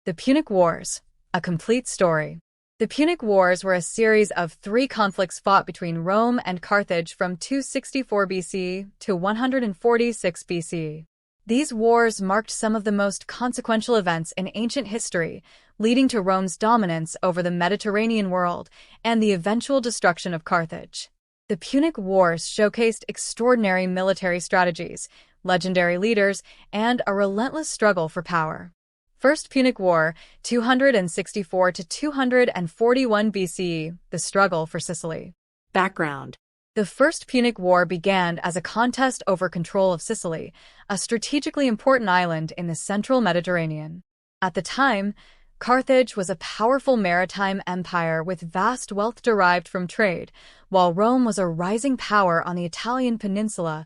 The Punic Wars, a complete story. The Punic Wars were a series of 3 conflicts fought between Rome and Carthage from 264 BC to 146 BC. These wars marked some of the most consequential events in ancient history, leading to Rome's dominance over the Mediterranean world and the eventual destruction of Carthage. The Punic Wars showcased extraordinary military strategies, legendary leaders, and a relentless struggle for power. First Punic War, 264 to 241 BCE, the struggle for Sicily. Background. The First Punic War began as a contest over control of Sicily, a strategically important island in the central Mediterranean. At the time, Carthage was a powerful maritime empire with vast wealth derived from trade, while Rome was a rising power on the Italian peninsula,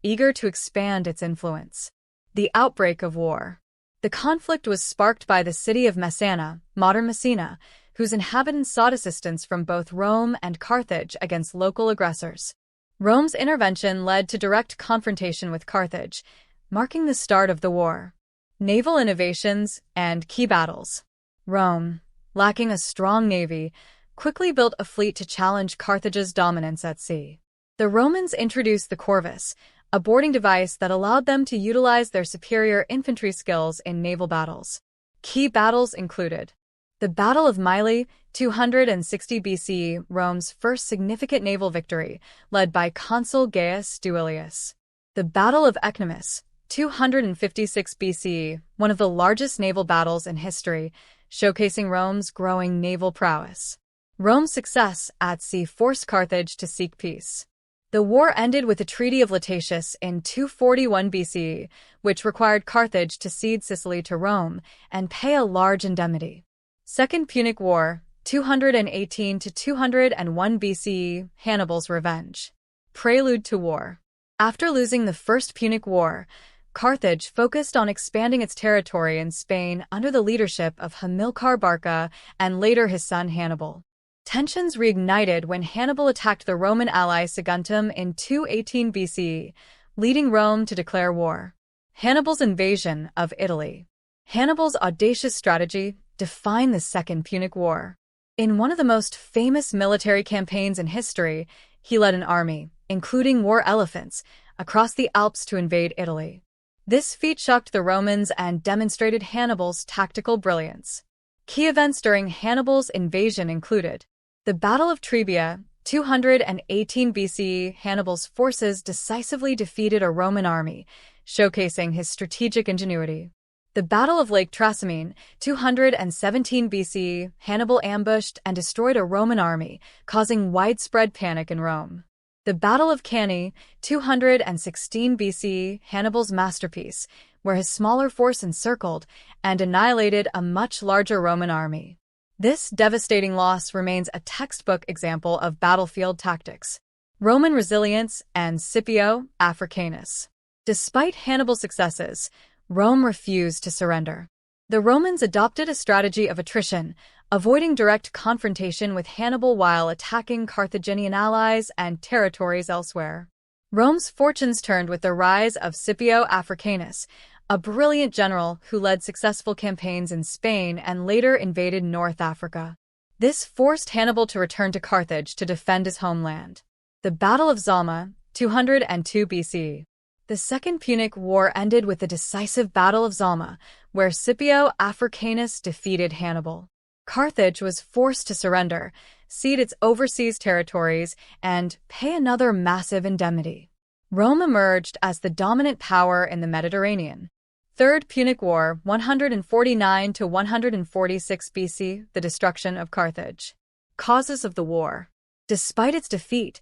eager to expand its influence. The outbreak of war. The conflict was sparked by the city of Messana, modern Messina, whose inhabitants sought assistance from both Rome and Carthage against local aggressors. Rome's intervention led to direct confrontation with Carthage, marking the start of the war. Naval innovations and key battles. Rome, lacking a strong navy, quickly built a fleet to challenge Carthage's dominance at sea. The Romans introduced the corvus, a boarding device that allowed them to utilize their superior infantry skills in naval battles. Key battles included the Battle of Mylae, 260 BC, Rome's first significant naval victory, led by consul Gaius Duilius. The Battle of Ecnomus, 256 BC, one of the largest naval battles in history, showcasing Rome's growing naval prowess. Rome's success at sea forced Carthage to seek peace. The war ended with the Treaty of Lutatius in 241 BC, which required Carthage to cede Sicily to Rome and pay a large indemnity. Second Punic War, 218 to 201 BCE, Hannibal's revenge. Prelude to war. After losing the First Punic War, Carthage focused on expanding its territory in Spain under the leadership of Hamilcar Barca and later his son Hannibal. Tensions reignited when Hannibal attacked the Roman ally Saguntum in 218 BC, leading Rome to declare war. Hannibal's invasion of Italy. Hannibal's audacious strategy defined the Second Punic War. In one of the most famous military campaigns in history, he led an army, including war elephants, across the Alps to invade Italy. This feat shocked the Romans and demonstrated Hannibal's tactical brilliance. Key events during Hannibal's invasion included the Battle of Trebia, 218 BC. Hannibal's forces decisively defeated a Roman army, showcasing his strategic ingenuity. The Battle of Lake Trasimene, 217 BC. Hannibal ambushed and destroyed a Roman army, causing widespread panic in Rome. The Battle of Cannae, 216 BC. Hannibal's masterpiece, where his smaller force encircled and annihilated a much larger Roman army. This devastating loss remains a textbook example of battlefield tactics. Roman resilience and Scipio Africanus. Despite Hannibal's successes, Rome refused to surrender. The Romans adopted a strategy of attrition, avoiding direct confrontation with Hannibal while attacking Carthaginian allies and territories elsewhere. Rome's fortunes turned with the rise of Scipio Africanus, a brilliant general who led successful campaigns in Spain and later invaded North Africa. This forced Hannibal to return to Carthage to defend his homeland. The Battle of Zama, 202 BC. The Second Punic War ended with the decisive Battle of Zama, where Scipio Africanus defeated Hannibal. Carthage was forced to surrender, cede its overseas territories, and pay another massive indemnity. Rome emerged as the dominant power in the Mediterranean. Third Punic War, 149 to 146 BC, the destruction of Carthage. Causes of the war. Despite its defeat,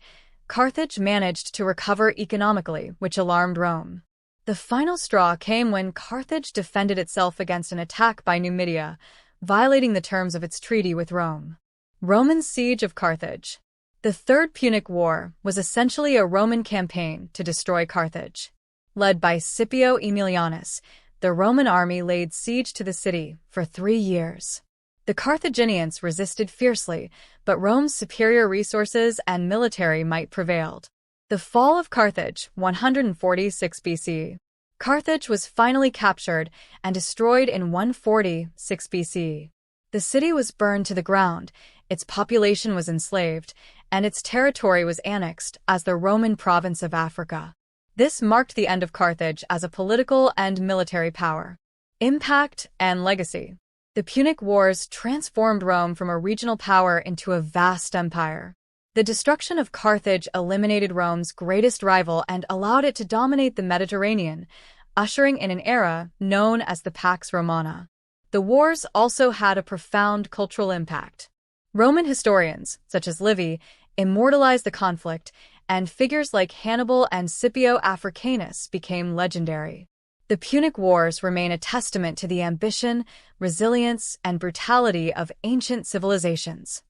Carthage managed to recover economically, which alarmed Rome. The final straw came when Carthage defended itself against an attack by Numidia, violating the terms of its treaty with Rome. Roman siege of Carthage. The Third Punic War was essentially a Roman campaign to destroy Carthage. Led by Scipio Aemilianus, the Roman army laid siege to the city for 3 years. The Carthaginians resisted fiercely, but Rome's superior resources and military might prevailed. The fall of Carthage, 146 BC. Carthage was finally captured and destroyed in 146 BC. The city was burned to the ground, its population was enslaved, and its territory was annexed as the Roman province of Africa. This marked the end of Carthage as a political and military power. Impact and legacy. The Punic Wars transformed Rome from a regional power into a vast empire. The destruction of Carthage eliminated Rome's greatest rival and allowed it to dominate the Mediterranean, ushering in an era known as the Pax Romana. The wars also had a profound cultural impact. Roman historians, such as Livy, immortalized the conflict, and figures like Hannibal and Scipio Africanus became legendary. The Punic Wars remain a testament to the ambition, resilience, and brutality of ancient civilizations.